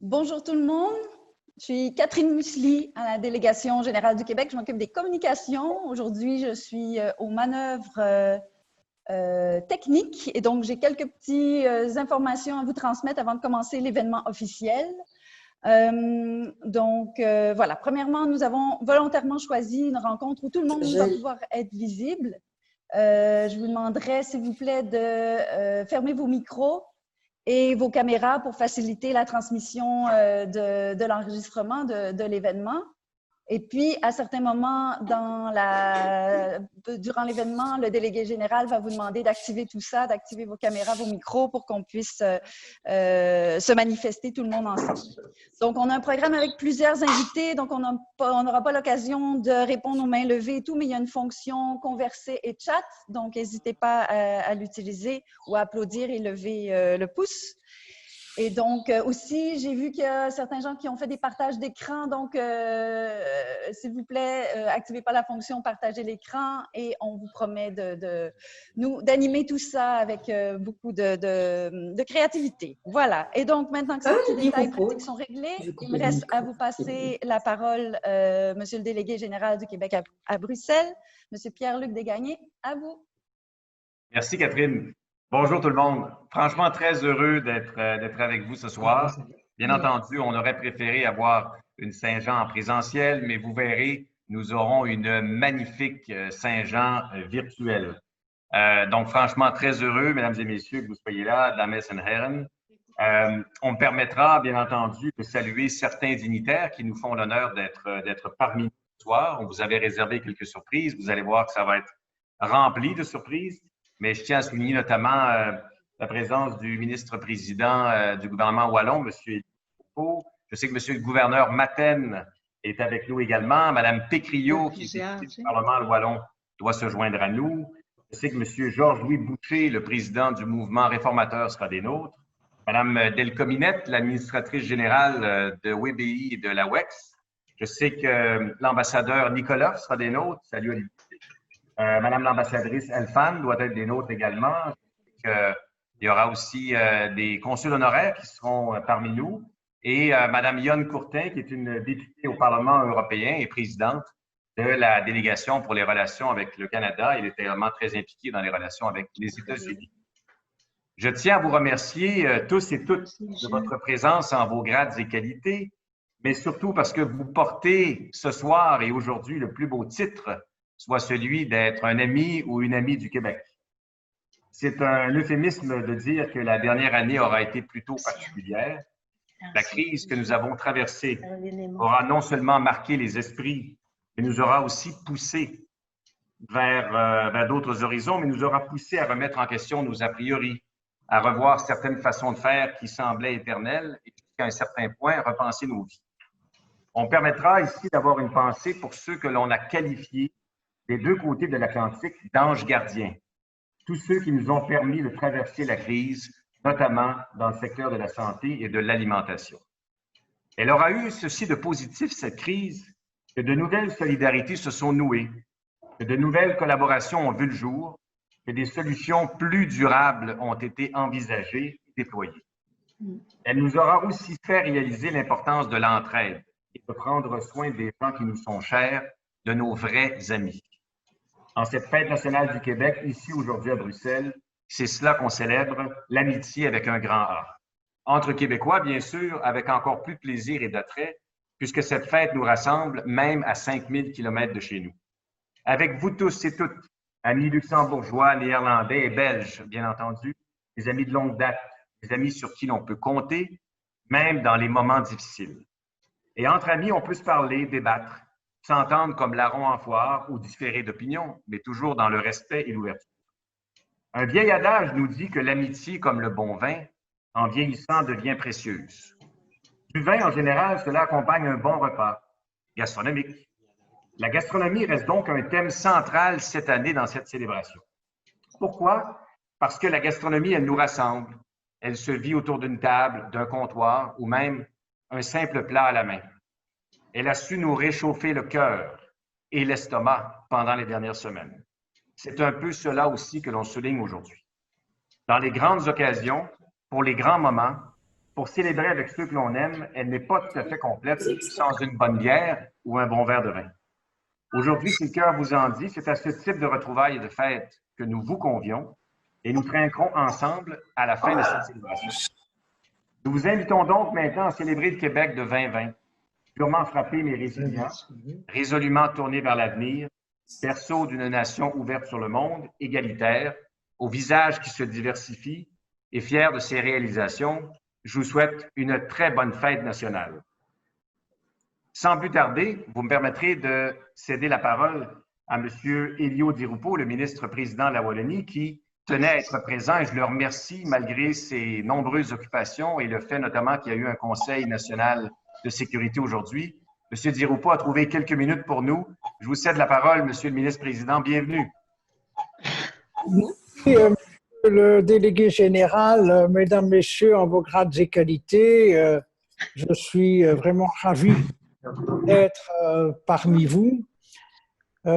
Bonjour tout le monde, je suis Catherine Musely à la délégation générale du Québec. Je m'occupe des communications. Aujourd'hui, je suis aux manœuvres techniques et donc j'ai quelques petites informations à vous transmettre avant de commencer l'événement officiel. Voilà, premièrement, nous avons volontairement choisi une rencontre où tout le monde va pouvoir être visible. Je vous demanderai, s'il vous plaît, de fermer vos micros et vos caméras pour faciliter la transmission de l'enregistrement de l'événement. Et puis, à certains moments durant l'événement, le délégué général va vous demander d'activer tout ça, d'activer vos caméras, vos micros pour qu'on puisse se manifester tout le monde ensemble. Donc, on a un programme avec plusieurs invités, donc on n'aura pas l'occasion de répondre aux mains levées et tout, mais il y a une fonction converser et chat, donc n'hésitez pas à l'utiliser ou à applaudir et lever le pouce. Et donc, aussi, j'ai vu qu'il y a certains gens qui ont fait des partages d'écran. Donc, s'il vous plaît, activez pas la fonction partager l'écran et on vous promet d'animer tout ça avec beaucoup de créativité. Voilà. Et donc, maintenant que ces petits détails pratiques sont réglés, il me reste à vous passer la parole, Monsieur le délégué général du Québec à Bruxelles, Monsieur Pierre-Luc Desgagnés, à vous. Merci, Catherine. Bonjour tout le monde. Franchement, très heureux d'être avec vous ce soir. Bien entendu, on aurait préféré avoir une Saint-Jean en présentiel, mais vous verrez, nous aurons une magnifique Saint-Jean virtuelle. Donc, franchement, très heureux, mesdames et messieurs, que vous soyez là, dames et herren. On me permettra, bien entendu, de saluer certains dignitaires qui nous font l'honneur d'être parmi nous ce soir. On vous avait réservé quelques surprises. Vous allez voir que ça va être rempli de surprises. Mais je tiens à souligner notamment la présence du ministre-président du gouvernement wallon, M. Foucault. Je sais que M. le gouverneur Maten est avec nous également. Mme Pécriot, qui est députée du Parlement wallon, doit se joindre à nous. Je sais que M. Georges-Louis Boucher, le président du mouvement réformateur, sera des nôtres. Mme Delcominette, l'administratrice générale de WBI et de la WEX. Je sais que l'ambassadeur Nicolas sera des nôtres. Salut Olivier. Madame l'ambassadrice Elfan doit être des nôtres également. Il y aura aussi des consuls honoraires qui seront parmi nous. Et Madame Yonne Courtin, qui est une députée au Parlement européen et présidente de la délégation pour les relations avec le Canada. Elle est également très impliquée dans les relations avec les États-Unis. Je tiens à vous remercier tous et toutes de votre présence en vos grades et qualités, mais surtout parce que vous portez ce soir et aujourd'hui le plus beau titre, soit celui d'être un ami ou une amie du Québec. C'est un euphémisme de dire que la dernière année aura été plutôt particulière. La crise que nous avons traversée aura non seulement marqué les esprits, mais nous aura aussi poussé vers d'autres horizons, mais nous aura poussé à remettre en question nos a priori, à revoir certaines façons de faire qui semblaient éternelles et jusqu'à un certain point, repenser nos vies. On permettra ici d'avoir une pensée pour ceux que l'on a qualifiés des deux côtés de l'Atlantique d'anges gardiens, tous ceux qui nous ont permis de traverser la crise, notamment dans le secteur de la santé et de l'alimentation. Elle aura eu ceci de positif, cette crise, que de nouvelles solidarités se sont nouées, que de nouvelles collaborations ont vu le jour, que des solutions plus durables ont été envisagées et déployées. Elle nous aura aussi fait réaliser l'importance de l'entraide et de prendre soin des gens qui nous sont chers, de nos vrais amis. En cette fête nationale du Québec, ici aujourd'hui à Bruxelles, c'est cela qu'on célèbre, l'amitié avec un grand A. Entre Québécois, bien sûr, avec encore plus de plaisir et d'attrait, puisque cette fête nous rassemble même à 5000 km de chez nous. Avec vous tous et toutes, amis luxembourgeois, néerlandais et belges, bien entendu, des amis de longue date, des amis sur qui l'on peut compter, même dans les moments difficiles. Et entre amis, on peut se parler, débattre, s'entendre comme larron en foire ou différer d'opinion, mais toujours dans le respect et l'ouverture. Un vieil adage nous dit que l'amitié, comme le bon vin, en vieillissant, devient précieuse. Du vin, en général, cela accompagne un bon repas gastronomique. La gastronomie reste donc un thème central cette année dans cette célébration. Pourquoi? Parce que la gastronomie, elle nous rassemble. Elle se vit autour d'une table, d'un comptoir ou même un simple plat à la main. Elle a su nous réchauffer le cœur et l'estomac pendant les dernières semaines. C'est un peu cela aussi que l'on souligne aujourd'hui. Dans les grandes occasions, pour les grands moments, pour célébrer avec ceux que l'on aime, elle n'est pas tout à fait complète sans une bonne bière ou un bon verre de vin. Aujourd'hui, si le cœur vous en dit, c'est à ce type de retrouvailles et de fêtes que nous vous convions et nous trinquerons ensemble à la fin de cette célébration. Nous vous invitons donc maintenant à célébrer le Québec de 2020, purement frappé mais résilient, résolument tourné vers l'avenir, berceau d'une nation ouverte sur le monde, égalitaire, au visage qui se diversifie et fier de ses réalisations. Je vous souhaite une très bonne fête nationale. Sans plus tarder, vous me permettrez de céder la parole à M. Elio Di Rupo, le ministre-président de la Wallonie, qui tenait à être présent et je le remercie malgré ses nombreuses occupations et le fait notamment qu'il y a eu un Conseil national de sécurité aujourd'hui. M. Di Rupo a trouvé quelques minutes pour nous. Je vous cède la parole, M. le ministre-président. Bienvenue. Monsieur le délégué général, mesdames, messieurs, en vos grades et qualités, je suis vraiment ravi d'être parmi vous. Vous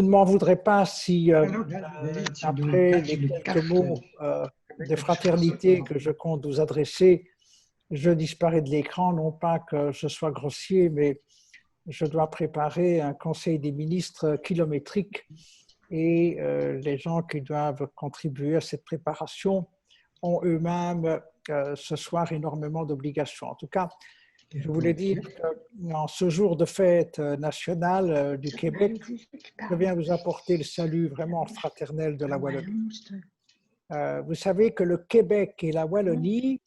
ne m'en voudrez pas si, après les quelques mots de fraternité que je compte vous adresser, je disparais de l'écran, non pas que je sois grossier, mais je dois préparer un conseil des ministres kilométrique et les gens qui doivent contribuer à cette préparation ont eux-mêmes ce soir énormément d'obligations. En tout cas, je voulais dire qu'en ce jour de fête nationale du Québec, je viens vous apporter le salut vraiment fraternel de la Wallonie. Vous savez que le Québec et la Wallonie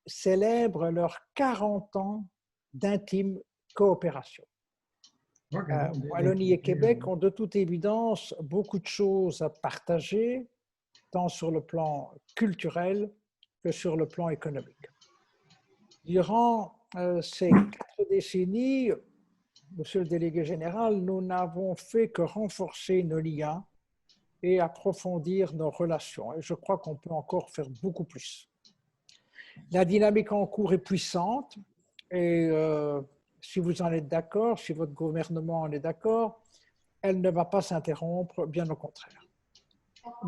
célèbrent leurs 40 ans d'intime coopération. Wallonie et Québec ont de toute évidence beaucoup de choses à partager, tant sur le plan culturel que sur le plan économique. Durant ces 4 décennies, Monsieur le délégué général, nous n'avons fait que renforcer nos liens et approfondir nos relations. Et je crois qu'on peut encore faire beaucoup plus. La dynamique en cours est puissante et si vous en êtes d'accord, si votre gouvernement en est d'accord, elle ne va pas s'interrompre, bien au contraire.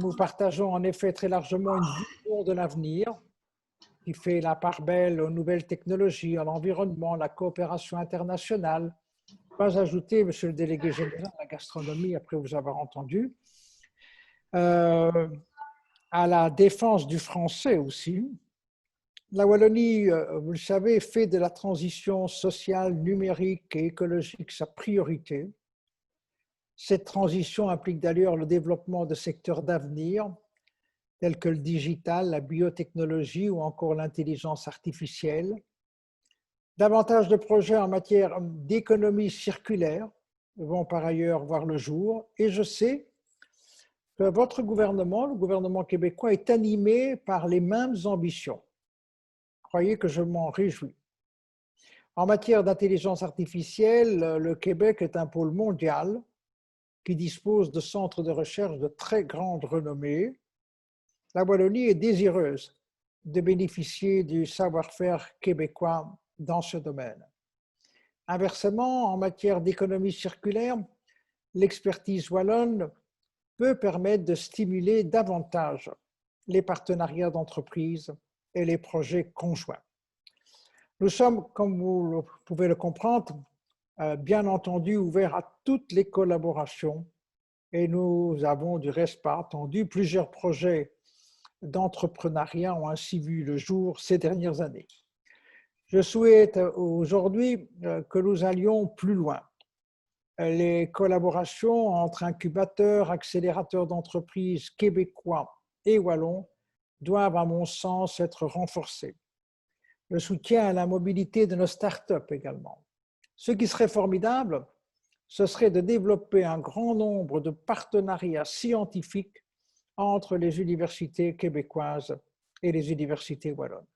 Nous partageons en effet très largement une vision de l'avenir qui fait la part belle aux nouvelles technologies, à l'environnement, la coopération internationale. Pas ajouter, monsieur le délégué général, la gastronomie, après vous avoir entendu, à la défense du français aussi. La Wallonie, vous le savez, fait de la transition sociale, numérique et écologique sa priorité. Cette transition implique d'ailleurs le développement de secteurs d'avenir tels que le digital, la biotechnologie ou encore l'intelligence artificielle. Davantage de projets en matière d'économie circulaire vont par ailleurs voir le jour et je sais que votre gouvernement, le gouvernement québécois, est animé par les mêmes ambitions. Croyez que je m'en réjouis. En matière d'intelligence artificielle, le Québec est un pôle mondial qui dispose de centres de recherche de très grande renommée. La Wallonie est désireuse de bénéficier du savoir-faire québécois dans ce domaine. Inversement, en matière d'économie circulaire, l'expertise wallonne peut permettre de stimuler davantage les partenariats d'entreprise et les projets conjoints. Nous sommes, comme vous pouvez le comprendre, bien entendu ouverts à toutes les collaborations et nous avons du reste pas attendu. Plusieurs projets d'entrepreneuriat ont ainsi vu le jour ces dernières années. Je souhaite aujourd'hui que nous allions plus loin. Les collaborations entre incubateurs, accélérateurs d'entreprises québécois et wallons doivent, à mon sens, être renforcées. Le soutien à la mobilité de nos startups également. Ce qui serait formidable, ce serait de développer un grand nombre de partenariats scientifiques entre les universités québécoises et les universités wallonnes.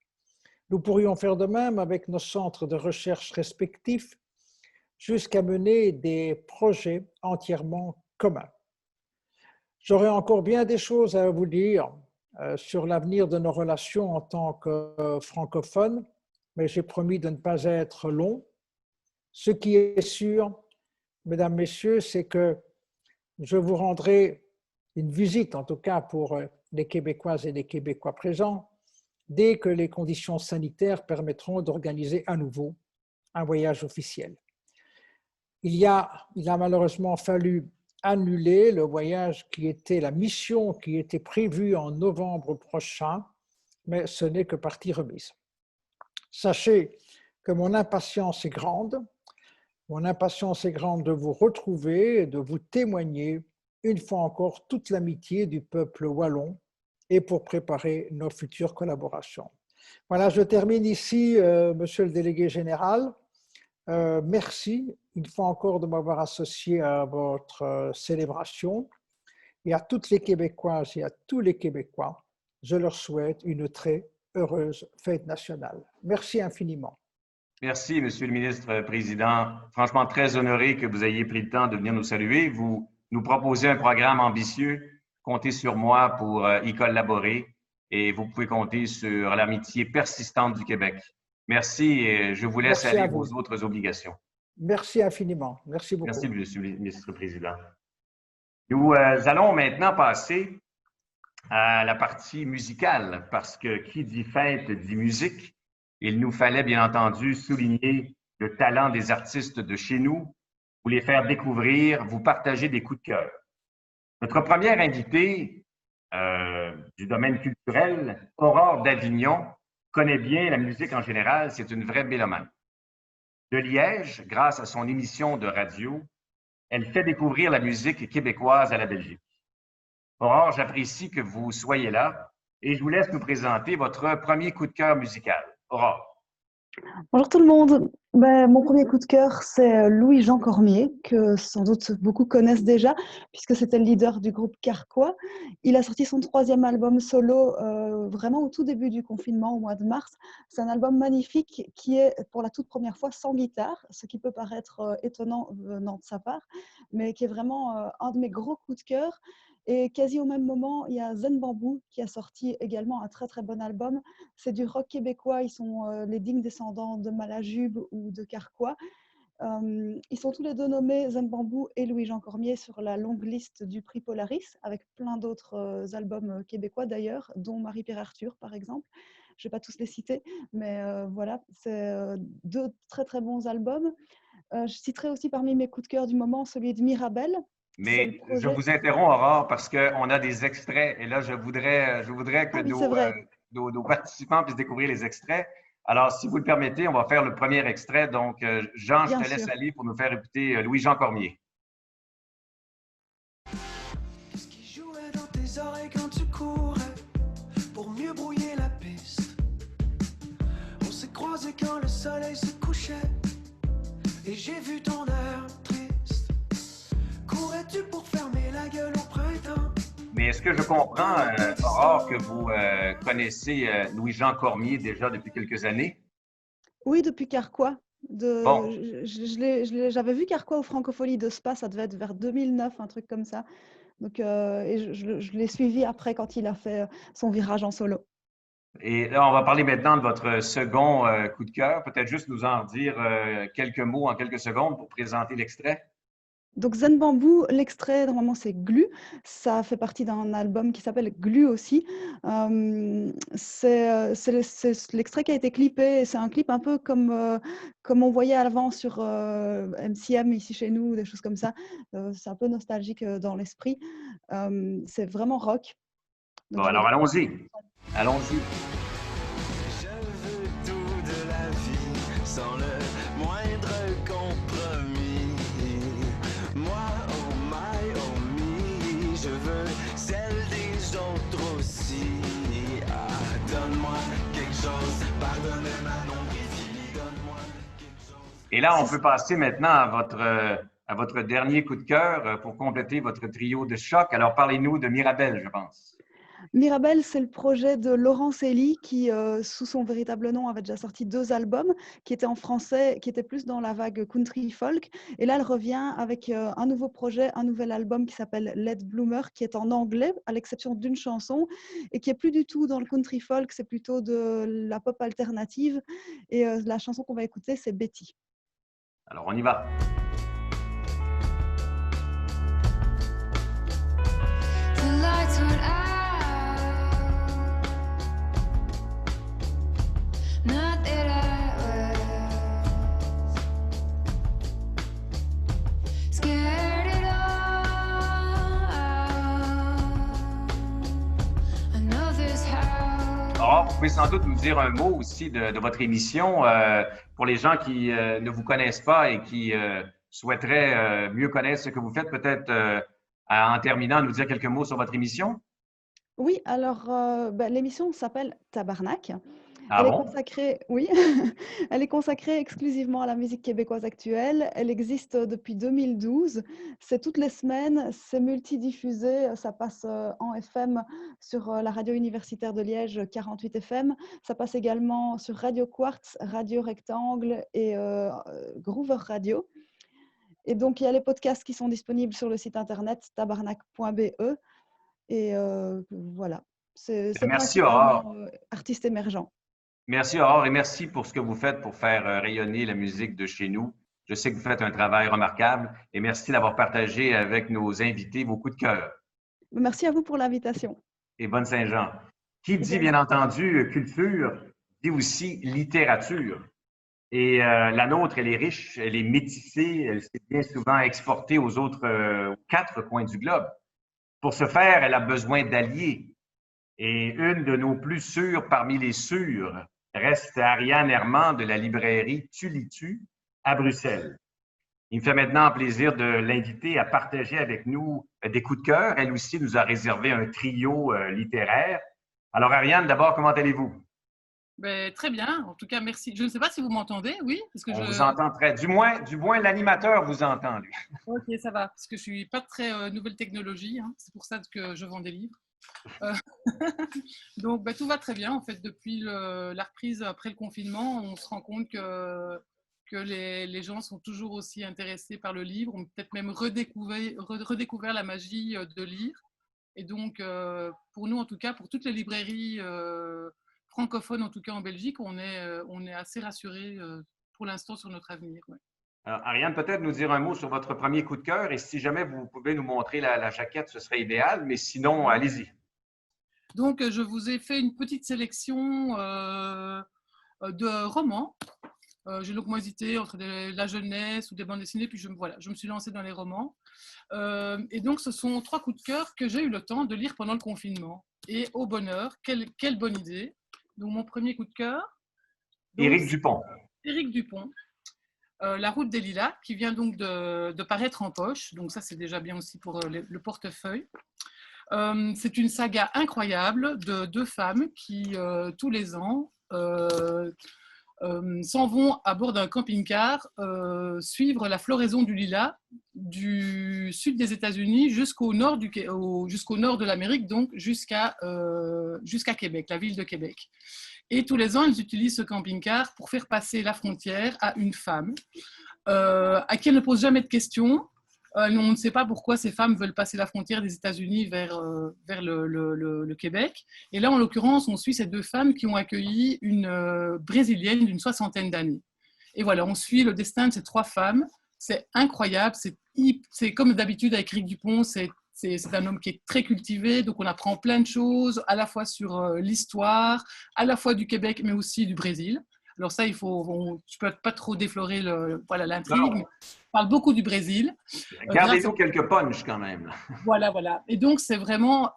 Nous pourrions faire de même avec nos centres de recherche respectifs jusqu'à mener des projets entièrement communs. J'aurais encore bien des choses à vous dire sur l'avenir de nos relations en tant que francophones, mais j'ai promis de ne pas être long. Ce qui est sûr, mesdames, messieurs, c'est que je vous rendrai une visite, en tout cas pour les Québécoises et les Québécois présents, dès que les conditions sanitaires permettront d'organiser à nouveau un voyage officiel. Il a malheureusement fallu annuler le voyage la mission qui était prévue en novembre prochain, mais ce n'est que partie remise. Sachez que mon impatience est grande. Mon impatience est grande de vous retrouver et de vous témoigner une fois encore toute l'amitié du peuple wallon et pour préparer nos futures collaborations. Voilà, je termine ici, Monsieur le délégué général. Merci une fois encore de m'avoir associé à votre célébration et à toutes les Québécoises et à tous les Québécois, je leur souhaite une très heureuse fête nationale. Merci infiniment. Merci, Monsieur le ministre-président. Franchement, très honoré que vous ayez pris le temps de venir nous saluer. Vous nous proposez un programme ambitieux. Comptez sur moi pour y collaborer et vous pouvez compter sur l'amitié persistante du Québec. Merci et je vous laisse aller vos autres obligations. Merci infiniment. Merci beaucoup. Merci, Monsieur le ministre-président. Nous allons maintenant passer à la partie musicale parce que qui dit fête dit musique. Il nous fallait bien entendu souligner le talent des artistes de chez nous, vous les faire découvrir, vous partager des coups de cœur. Notre première invitée du domaine culturel, Aurore d'Avignon, connaît bien la musique en général, c'est une vraie mélomane. De Liège, grâce à son émission de radio, elle fait découvrir la musique québécoise à la Belgique. Aurore, j'apprécie que vous soyez là et je vous laisse nous présenter votre premier coup de cœur musical. Aurore. Bonjour tout le monde. Mon premier coup de cœur, c'est Louis-Jean Cormier, que sans doute beaucoup connaissent déjà, puisque c'était le leader du groupe Carquois. Il a sorti son 3e album solo vraiment au tout début du confinement, au mois de mars. C'est un album magnifique qui est pour la toute première fois sans guitare, ce qui peut paraître étonnant venant de sa part, mais qui est vraiment un de mes gros coups de cœur. Et quasi au même moment, il y a Zen Bamboo qui a sorti également un très très bon album. C'est du rock québécois, ils sont les dignes descendants de Malajube ou de Carquois. Ils sont tous les deux nommés, Zen Bamboo et Louis-Jean Cormier, sur la longue liste du prix Polaris, avec plein d'autres albums québécois d'ailleurs, dont Marie-Pierre Arthur par exemple. Je ne vais pas tous les citer, mais voilà, c'est 2 très très bons albums. Je citerai aussi parmi mes coups de cœur du moment celui de Mirabel. Mais je vous interromps, Aurore, parce qu'on a des extraits et là, je voudrais que nos participants puissent découvrir les extraits. Alors, si vous le permettez, on va faire le premier extrait. Donc, Jean, je te laisse aller pour nous faire écouter Louis-Jean Cormier. Qu'est-ce qui jouait dans tes oreilles quand tu courais pour mieux brouiller la piste? On s'est croisés quand le soleil se couchait et j'ai vu ton air triste. Courais-tu pour fermer la gueule au printemps? Mais est-ce que je comprends, Aurore, que vous connaissez Louis-Jean Cormier déjà depuis quelques années? Oui, depuis Carquois. Bon. J'avais vu Carquois aux Francopholies de Spa, ça devait être vers 2009, un truc comme ça. Donc, et je l'ai suivi après quand il a fait son virage en solo. Et là, on va parler maintenant de votre second coup de cœur. Peut-être juste nous en dire quelques mots en quelques secondes pour présenter l'extrait. Donc Zen Bamboo, l'extrait, normalement c'est Glu, ça fait partie d'un album qui s'appelle Glu aussi. C'est l'extrait qui a été clippé, c'est un clip un peu comme on voyait avant sur MCM ici chez nous, des choses comme ça. C'est un peu nostalgique dans l'esprit. C'est vraiment rock. Donc, bon, alors allons-y. Allons-y. Je veux tout de la vie sans le moindre compromis. Moi, oh my, oh me, je veux celle des autres aussi. Ah, donne-moi quelque chose, pardonne ma non-bréville, donne-moi quelque chose. Et là, on peut passer maintenant à votre dernier coup de cœur pour compléter votre trio de choc. Alors, parlez-nous de Mirabel, je pense. Mirabel, c'est le projet de Laurence Elie qui, sous son véritable nom, avait déjà sorti 2 albums qui étaient en français, qui étaient plus dans la vague country folk. Et là, elle revient avec un nouveau projet, un nouvel album qui s'appelle Let Bloomer, qui est en anglais, à l'exception d'une chanson, et qui est plus du tout dans le country folk, c'est plutôt de la pop alternative. Et la chanson qu'on va écouter, c'est Betty. Alors, on y va. pouvez sans doute nous dire un mot aussi de votre émission pour les gens qui ne vous connaissent pas et qui souhaiteraient mieux connaître ce que vous faites, peut-être en terminant, nous dire quelques mots sur votre émission. Oui, alors l'émission s'appelle Tabarnak. Ah Elle est bon? consacrée, oui, elle est consacrée exclusivement à la musique québécoise actuelle. Elle existe depuis 2012. C'est toutes les semaines, c'est multidiffusé. Ça passe en FM sur la radio universitaire de Liège 48 FM. Ça passe également sur Radio Quartz, Radio Rectangle et Groover Radio. Et donc, il y a les podcasts qui sont disponibles sur le site internet tabarnak.be. Et voilà, c'est Merci, Aurore. principalement artiste émergent. Merci, Aurore, et merci pour ce que vous faites pour faire rayonner la musique de chez nous. Je sais que vous faites un travail remarquable et merci d'avoir partagé avec nos invités vos coups de cœur. Merci à vous pour l'invitation. Et bonne Saint-Jean. Qui dit, bien entendu, culture, dit aussi littérature. Et la nôtre, elle est riche, elle est métissée, elle s'est bien souvent exportée aux autres 4 coins du globe. Pour ce faire, elle a besoin d'alliés. Et une de nos plus sûres parmi les sûres reste Ariane Herman de la librairie Tulitu à Bruxelles. Il me fait maintenant plaisir de l'inviter à partager avec nous des coups de cœur. Elle aussi nous a réservé un trio littéraire. Alors Ariane, d'abord, comment allez-vous? Ben, très bien, en tout cas, merci. Je ne sais pas si vous m'entendez, oui? Parce que On vous entend très... Du moins l'animateur vous entend, lui. Ok, ça va, parce que je ne suis pas très nouvelle technologie, hein. C'est pour ça que je vends des livres. Donc, tout va très bien. En fait, depuis la reprise après le confinement, on se rend compte que les gens sont toujours aussi intéressés par le livre, ont peut-être même redécouvert la magie de lire. Et donc, pour nous, en tout cas, pour toutes les librairies francophones, en tout cas en Belgique, on est assez rassurés pour l'instant sur notre avenir. Ouais. Alors, Ariane, peut-être nous dire un mot sur votre premier coup de cœur et si jamais vous pouvez nous montrer la jaquette, ce serait idéal, mais sinon, allez-y. Donc, je vous ai fait une petite sélection de romans. J'ai longuement hésité entre la jeunesse ou des bandes dessinées, puis je me suis lancée dans les romans. Et donc, ce sont 3 coups de cœur que j'ai eu le temps de lire pendant le confinement. Et au bonheur, quelle bonne idée. Donc, mon premier coup de cœur. Éric Dupont. Éric Dupont. La route des lilas, qui vient donc de paraître en poche. Donc ça, c'est déjà bien aussi pour le portefeuille. C'est une saga incroyable de 2 femmes qui, tous les ans, s'en vont à bord d'un camping-car suivre la floraison du lilas du sud des États-Unis jusqu'au nord de l'Amérique, donc jusqu'à Québec, la ville de Québec. Et tous les ans, ils utilisent ce camping-car pour faire passer la frontière à une femme à qui elle ne pose jamais de questions. On ne sait pas pourquoi ces femmes veulent passer la frontière des États-Unis vers le Québec. Et là, en l'occurrence, on suit ces 2 femmes qui ont accueilli une Brésilienne d'une 60aine d'années. Et voilà, on suit le destin de ces 3 femmes. C'est incroyable. C'est comme d'habitude avec Éric Dupont, c'est un homme qui est très cultivé, donc on apprend plein de choses, à la fois sur l'histoire, à la fois du Québec, mais aussi du Brésil. Alors ça, je ne peux pas trop déflorer l'intrigue, mais on parle beaucoup du Brésil. Gardez-nous quelques punchs quand même. Voilà. Et donc, c'est vraiment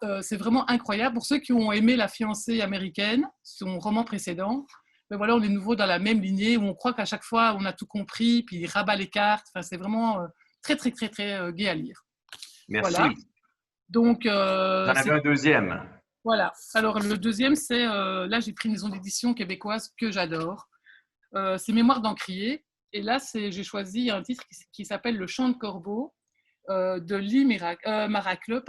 incroyable. Pour ceux qui ont aimé La fiancée américaine, son roman précédent, mais voilà, on est de nouveau dans la même lignée où on croit qu'à chaque fois, on a tout compris, puis il rabat les cartes. Enfin, c'est vraiment très, très, très, très gai à lire. Merci. Voilà. Donc, j'en avais un deuxième. Voilà. Alors, le deuxième, c'est, là, j'ai pris une maison d'édition québécoise que j'adore. C'est Mémoires d'Encrier. Et là, j'ai choisi un titre qui s'appelle Le Chant de Corbeau de Lee Maracle,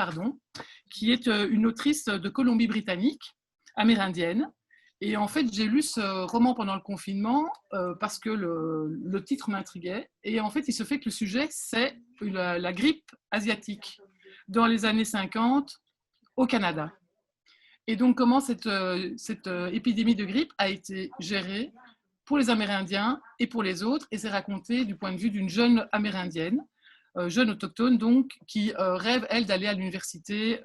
qui est une autrice de Colombie-Britannique, amérindienne. Et en fait, j'ai lu ce roman pendant le confinement parce que le titre m'intriguait. Et en fait, il se fait que le sujet, c'est la grippe asiatique dans les années 50 au Canada. Et donc, comment cette épidémie de grippe a été gérée pour les Amérindiens et pour les autres. Et c'est raconté du point de vue d'une jeune Amérindienne, jeune autochtone, donc, qui rêve, elle, d'aller à l'université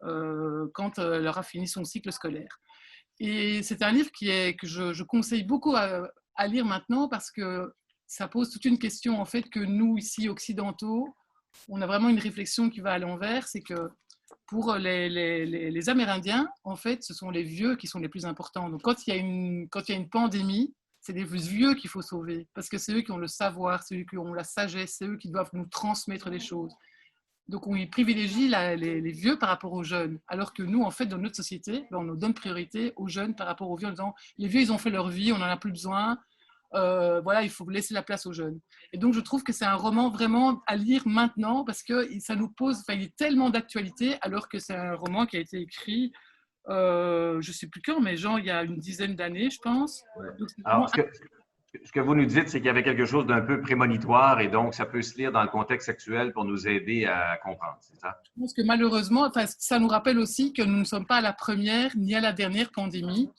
quand elle aura fini son cycle scolaire. Et c'est un livre que je conseille beaucoup à lire maintenant parce que ça pose toute une question, en fait, que nous, ici, occidentaux, on a vraiment une réflexion qui va à l'envers, c'est que Pour les Amérindiens, en fait, ce sont les vieux qui sont les plus importants. Donc, quand il y a une pandémie, c'est les vieux qu'il faut sauver parce que c'est eux qui ont le savoir, c'est eux qui ont la sagesse, c'est eux qui doivent nous transmettre les choses. Donc, on privilégie les vieux par rapport aux jeunes, alors que nous, en fait, dans notre société, on nous donne priorité aux jeunes par rapport aux vieux en disant les vieux, ils ont fait leur vie, on n'en a plus besoin. Voilà, il faut laisser la place aux jeunes. Et donc, je trouve que c'est un roman vraiment à lire maintenant parce que ça nous pose, il est tellement d'actualité, alors que c'est un roman qui a été écrit, je ne sais plus quand, mais genre il y a une dizaine d'années, je pense. Ouais. Donc, Alors, ce que vous nous dites, c'est qu'il y avait quelque chose d'un peu prémonitoire et donc ça peut se lire dans le contexte actuel pour nous aider à comprendre, c'est ça? je pense que malheureusement, ça nous rappelle aussi que nous ne sommes pas à la première ni à la dernière pandémie.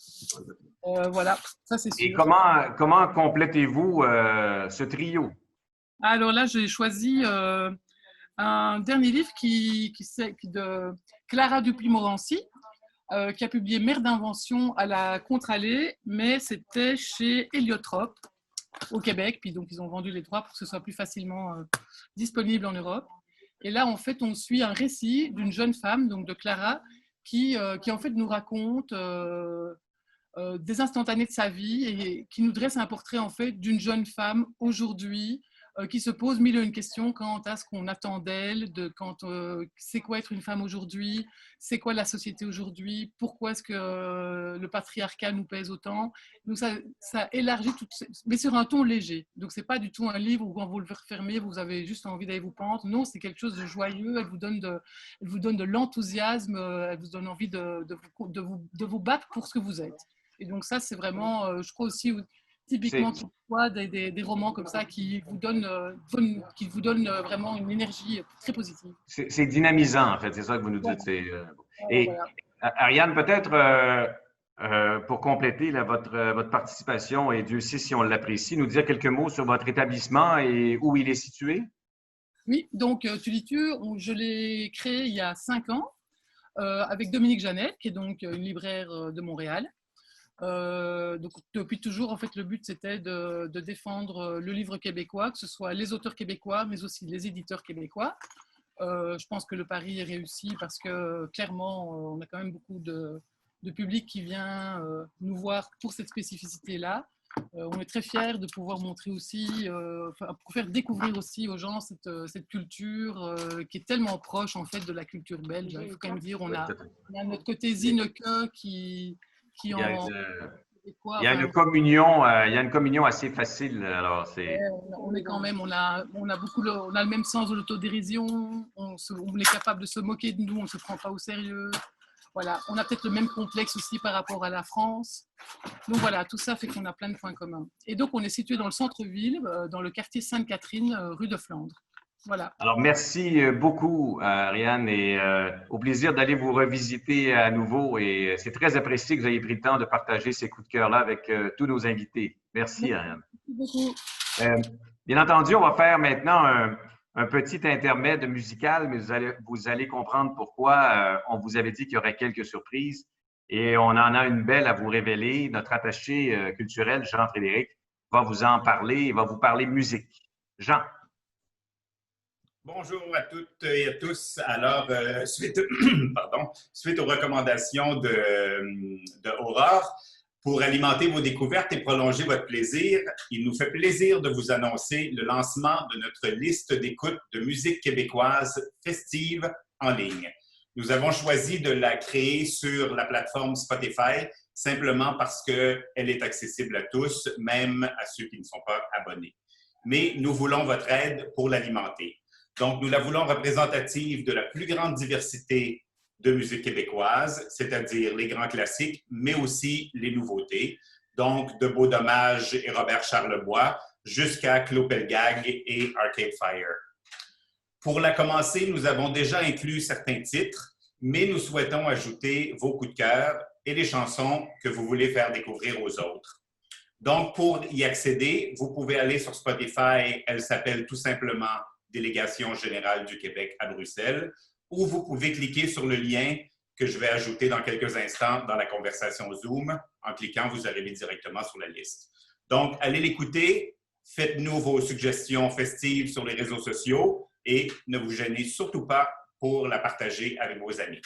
Voilà, ça c'est sûr. Et comment complétez-vous ce trio? Alors là, j'ai choisi un dernier livre de Clara Dupuis-Morancy, qui a publié Mère d'invention à la Contre-Allée, mais c'était chez Héliotrope au Québec. Puis donc, ils ont vendu les droits pour que ce soit plus facilement disponible en Europe. Et là, en fait, on suit un récit d'une jeune femme, donc de Clara, qui en fait nous raconte des instantanés de sa vie et qui nous dresse un portrait en fait d'une jeune femme aujourd'hui qui se pose mille et une questions quant à ce qu'on attend d'elle, c'est quoi être une femme aujourd'hui, c'est quoi la société aujourd'hui, pourquoi est-ce que le patriarcat nous pèse autant. Donc ça élargit tout, mais sur un ton léger. Donc c'est pas du tout un livre où quand vous le refermez, vous avez juste envie d'aller vous pendre. Non, c'est quelque chose de joyeux. Elle vous donne de l'enthousiasme, elle vous donne envie de vous battre pour ce que vous êtes. Et donc ça, c'est vraiment, je crois aussi, typiquement des romans comme ça qui vous donnent vraiment une énergie très positive. C'est dynamisant, en fait, c'est ça que vous nous dites. Et Voilà. Ariane, peut-être pour compléter là, votre participation, et Dieu sait si on l'apprécie, nous dire quelques mots sur votre établissement et où il est situé? Oui, donc Tulitu, je l'ai créé il y a 5 ans avec Dominique Jeannette, qui est donc une libraire de Montréal. Donc depuis toujours, en fait, le but c'était de défendre le livre québécois, que ce soit les auteurs québécois, mais aussi les éditeurs québécois. Je pense que le pari est réussi parce que clairement, on a quand même beaucoup de public qui vient nous voir pour cette spécificité-là. On est très fiers de pouvoir montrer aussi, pour faire découvrir aussi aux gens cette culture qui est tellement proche en fait de la culture belge. Il faut quand même dire, on a notre côté Zineke qui il y a une communion, assez facile. Alors on est quand même, on a le même sens de l'autodérision. On est capable de se moquer de nous, on ne se prend pas au sérieux. Voilà, on a peut-être le même complexe aussi par rapport à la France. Donc voilà, tout ça fait qu'on a plein de points communs. Et donc on est situé dans le centre-ville, dans le quartier Sainte-Catherine, rue de Flandre. Voilà. Alors, merci beaucoup, Ariane, et au plaisir d'aller vous revisiter à nouveau. Et c'est très apprécié que vous ayez pris le temps de partager ces coups de cœur-là avec tous nos invités. Merci, Ariane. Merci beaucoup. Bien entendu, on va faire maintenant un petit intermède musical, mais vous allez comprendre pourquoi. On vous avait dit qu'il y aurait quelques surprises et on en a une belle à vous révéler. Notre attaché culturel, Jean-Frédéric, va vous en parler. Il va vous parler musique. Jean. Bonjour à toutes et à tous. Alors, suite aux recommandations de Aurore, pour alimenter vos découvertes et prolonger votre plaisir, il nous fait plaisir de vous annoncer le lancement de notre liste d'écoute de musique québécoise festive en ligne. Nous avons choisi de la créer sur la plateforme Spotify simplement parce qu'elle est accessible à tous, même à ceux qui ne sont pas abonnés. Mais nous voulons votre aide pour l'alimenter. Donc, nous la voulons représentative de la plus grande diversité de musique québécoise, c'est-à-dire les grands classiques, mais aussi les nouveautés. Donc, de Beau Dommage et Robert Charlebois jusqu'à Claude Pelgag et Arcade Fire. Pour la commencer, nous avons déjà inclus certains titres, mais nous souhaitons ajouter vos coups de cœur et les chansons que vous voulez faire découvrir aux autres. Donc, pour y accéder, vous pouvez aller sur Spotify. Elle s'appelle tout simplement Délégation générale du Québec à Bruxelles, ou vous pouvez cliquer sur le lien que je vais ajouter dans quelques instants dans la conversation Zoom. En cliquant, vous arrivez directement sur la liste. Donc, allez l'écouter, faites-nous vos suggestions festives sur les réseaux sociaux et ne vous gênez surtout pas pour la partager avec vos amis.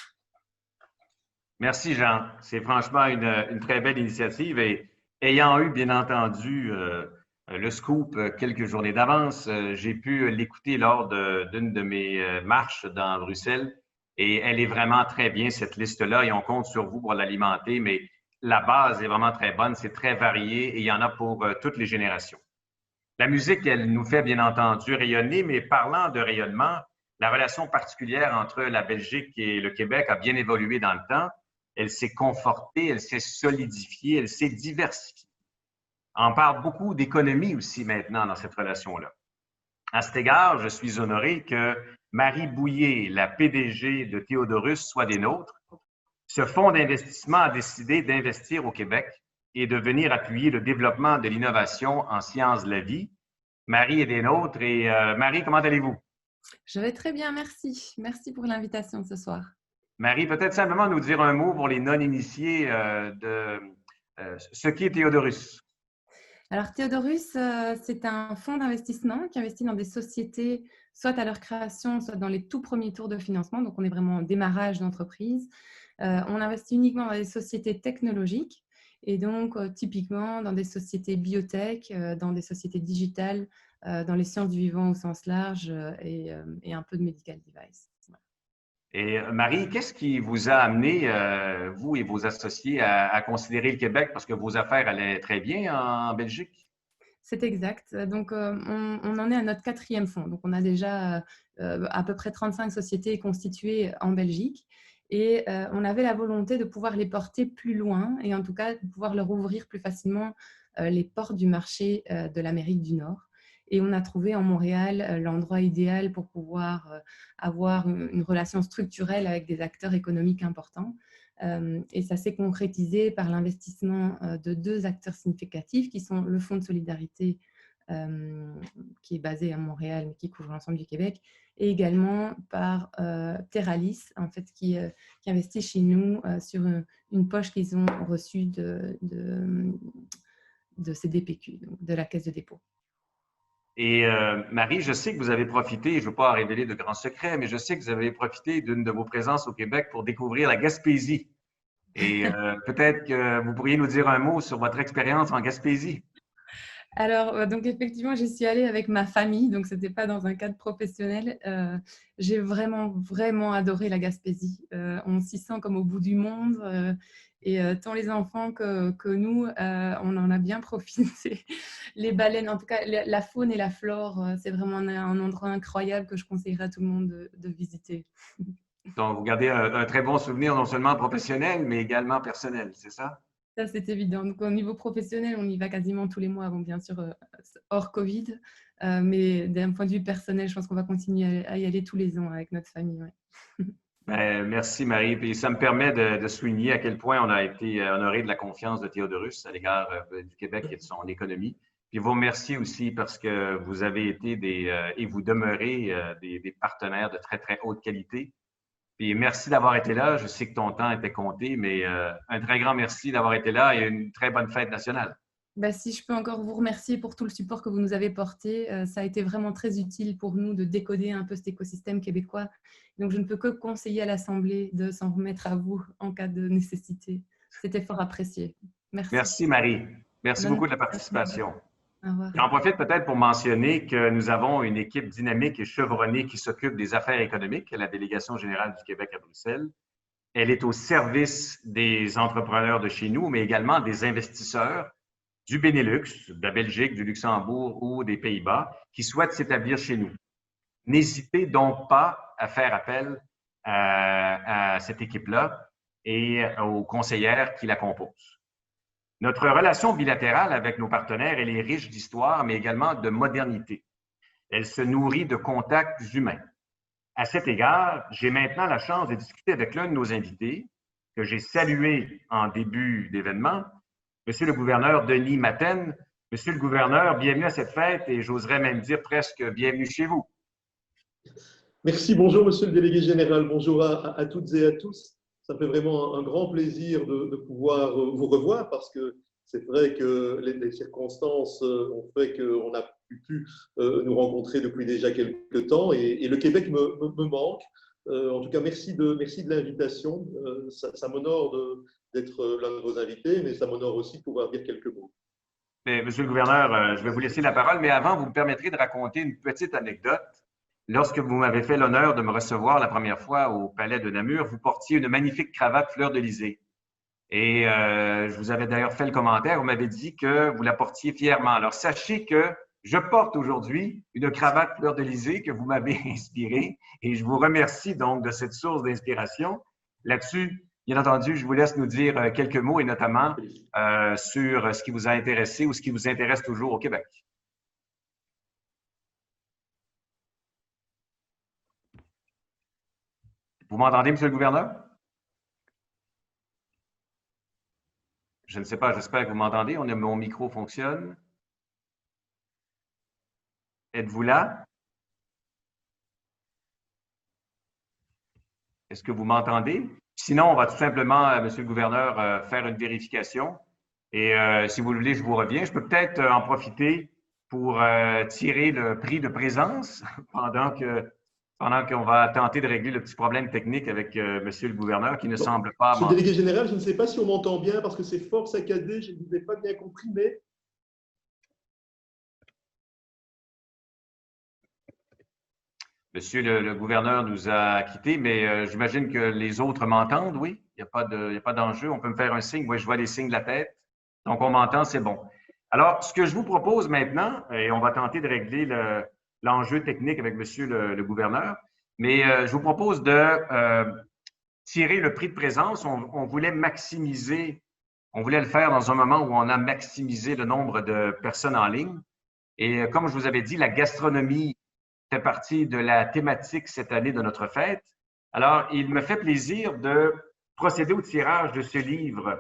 Merci, Jean. C'est franchement une très belle initiative et ayant eu, bien entendu, le scoop quelques journées d'avance, j'ai pu l'écouter lors d'une de mes marches dans Bruxelles et elle est vraiment très bien, cette liste-là, et on compte sur vous pour l'alimenter, mais la base est vraiment très bonne, c'est très varié et il y en a pour toutes les générations. La musique, elle nous fait bien entendu rayonner, mais parlant de rayonnement, la relation particulière entre la Belgique et le Québec a bien évolué dans le temps. Elle s'est confortée, elle s'est solidifiée, elle s'est diversifiée. On parle beaucoup d'économie aussi maintenant dans cette relation-là. À cet égard, je suis honoré que Marie Bouillet, la PDG de Théodorus, soit des nôtres. Ce fonds d'investissement a décidé d'investir au Québec et de venir appuyer le développement de l'innovation en sciences de la vie. Marie est des nôtres et Marie, comment allez-vous? Je vais très bien, merci. Merci pour l'invitation ce soir. Marie, peut-être simplement nous dire un mot pour les non-initiés de ce qu'est Théodorus. Alors, Théodorus, c'est un fonds d'investissement qui investit dans des sociétés, soit à leur création, soit dans les tout premiers tours de financement. Donc, on est vraiment en démarrage d'entreprise. On investit uniquement dans des sociétés technologiques et donc typiquement dans des sociétés biotech, dans des sociétés digitales, dans les sciences du vivant au sens large et un peu de medical device. Et Marie, qu'est-ce qui vous a amené, vous et vos associés, à considérer le Québec parce que vos affaires allaient très bien en Belgique? C'est exact. Donc, on en est à notre 4e fonds. Donc, on a déjà à peu près 35 sociétés constituées en Belgique et on avait la volonté de pouvoir les porter plus loin et en tout cas de pouvoir leur ouvrir plus facilement les portes du marché de l'Amérique du Nord. Et on a trouvé en Montréal l'endroit idéal pour pouvoir avoir une relation structurelle avec des acteurs économiques importants. Et ça s'est concrétisé par l'investissement de 2 acteurs significatifs qui sont le Fonds de solidarité qui est basé à Montréal mais qui couvre l'ensemble du Québec et également par Terralis en fait, qui investit chez nous sur une poche qu'ils ont reçue de CDPQ, donc de la Caisse de dépôt. Et Marie, je sais que vous avez profité, je ne veux pas révéler de grands secrets, mais je sais que vous avez profité d'une de vos présences au Québec pour découvrir la Gaspésie. Et peut-être que vous pourriez nous dire un mot sur votre expérience en Gaspésie. Alors, donc effectivement, j'y suis allée avec ma famille, donc ce n'était pas dans un cadre professionnel. J'ai vraiment, vraiment adoré la Gaspésie. On s'y sent comme au bout du monde. Et tant les enfants que nous, on en a bien profité. Les baleines, en tout cas, la faune et la flore, c'est vraiment un endroit incroyable que je conseillerais à tout le monde de visiter. Donc, vous gardez un très bon souvenir, non seulement professionnel, mais également personnel, c'est ça? Ça, c'est évident. Donc, au niveau professionnel, on y va quasiment tous les mois, bon, bien sûr, hors Covid. Mais d'un point de vue personnel, je pense qu'on va continuer à y aller tous les ans avec notre famille. Ouais. Ben, merci Marie. Puis ça me permet de souligner à quel point on a été honoré de la confiance de Théodorus à l'égard du Québec et de son économie. Puis vous remercier aussi parce que vous avez été et vous demeurez des partenaires de très, très haute qualité. Puis merci d'avoir été là. Je sais que ton temps était compté, mais un très grand merci d'avoir été là et une très bonne fête nationale. Bah, si je peux encore vous remercier pour tout le support que vous nous avez porté, ça a été vraiment très utile pour nous de décoder un peu cet écosystème québécois. Donc, je ne peux que conseiller à l'Assemblée de s'en remettre à vous en cas de nécessité. C'était fort apprécié. Merci. Merci Marie. Merci beaucoup de la participation. Au revoir. J'en profite peut-être pour mentionner que nous avons une équipe dynamique et chevronnée qui s'occupe des affaires économiques à la Délégation générale du Québec à Bruxelles. Elle est au service des entrepreneurs de chez nous, mais également des investisseurs du Benelux, de la Belgique, du Luxembourg ou des Pays-Bas qui souhaitent s'établir chez nous. N'hésitez donc pas à faire appel à cette équipe-là et aux conseillères qui la composent. Notre relation bilatérale avec nos partenaires, elle est riche d'histoire, mais également de modernité. Elle se nourrit de contacts humains. À cet égard, j'ai maintenant la chance de discuter avec l'un de nos invités, que j'ai salué en début d'événement, Monsieur le gouverneur Denis Matten. Monsieur le gouverneur, bienvenue à cette fête et j'oserais même dire presque bienvenue chez vous. Merci, bonjour Monsieur le délégué général, bonjour à toutes et à tous. Ça fait vraiment un grand plaisir de pouvoir vous revoir parce que c'est vrai que les circonstances ont fait qu'on n'a pu nous rencontrer depuis déjà quelques temps et le Québec me manque. En tout cas, merci de l'invitation. Ça m'honore d'être l'un de vos invités, mais ça m'honore aussi de pouvoir dire quelques mots. Mais, Monsieur le gouverneur, je vais vous laisser la parole, mais avant, vous me permettrez de raconter une petite anecdote. Lorsque vous m'avez fait l'honneur de me recevoir la première fois au Palais de Namur, vous portiez une magnifique cravate fleur-de-lysée. Et je vous avais d'ailleurs fait le commentaire, vous m'avez dit que vous la portiez fièrement. Alors, sachez que je porte aujourd'hui une cravate fleur-de-lysée que vous m'avez inspirée et je vous remercie donc de cette source d'inspiration. Là-dessus, bien entendu, je vous laisse nous dire quelques mots et notamment sur ce qui vous a intéressé ou ce qui vous intéresse toujours au Québec. Vous m'entendez, Monsieur le gouverneur? Je ne sais pas, j'espère que vous m'entendez. Mon micro fonctionne. Êtes-vous là? Est-ce que vous m'entendez? Sinon, on va tout simplement, Monsieur le gouverneur, faire une vérification. Et si vous le voulez, je vous reviens. Je peux peut-être en profiter pour tirer le prix de présence pendant qu'on va tenter de régler le petit problème technique avec Monsieur le gouverneur qui ne semble pas… Monsieur le délégué général, je ne sais pas si on m'entend bien parce que c'est fort saccadé, je ne vous ai pas bien compris, mais… Monsieur le gouverneur nous a quittés, mais j'imagine que les autres m'entendent, oui? Il n'y a pas d'enjeu. On peut me faire un signe. Oui, je vois les signes de la tête. Donc, on m'entend, c'est bon. Alors, ce que je vous propose maintenant, et on va tenter de régler l'enjeu technique avec Monsieur le gouverneur, mais je vous propose de tirer le prix de présence. On voulait maximiser, on voulait le faire dans un moment où on a maximisé le nombre de personnes en ligne. Et comme je vous avais dit, la gastronomie fait partie de la thématique cette année de notre fête. Alors, il me fait plaisir de procéder au tirage de ce livre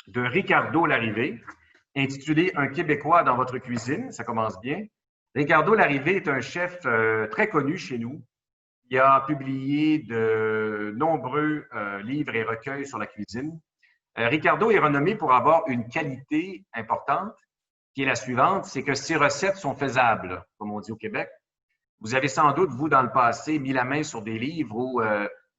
de Ricardo Larrivé, intitulé « Un Québécois dans votre cuisine ». Ça commence bien. Ricardo Larrivé est un chef très connu chez nous. Il a publié de nombreux livres et recueils sur la cuisine. Ricardo est renommé pour avoir une qualité importante, qui est la suivante, c'est que ses recettes sont faisables, comme on dit au Québec. Vous avez sans doute, vous, dans le passé, mis la main sur des livres où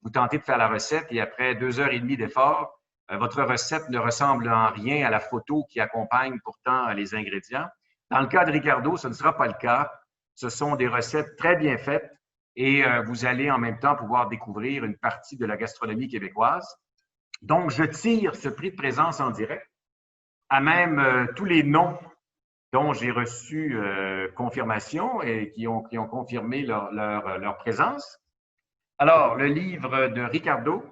vous tentez de faire la recette et après 2h30 d'effort, votre recette ne ressemble en rien à la photo qui accompagne pourtant les ingrédients. Dans le cas de Ricardo, ce ne sera pas le cas. Ce sont des recettes très bien faites et vous allez en même temps pouvoir découvrir une partie de la gastronomie québécoise. Donc, je tire ce prix de présence en direct à même tous les noms dont j'ai reçu confirmation et qui ont confirmé leur présence. Alors, le livre de Ricardo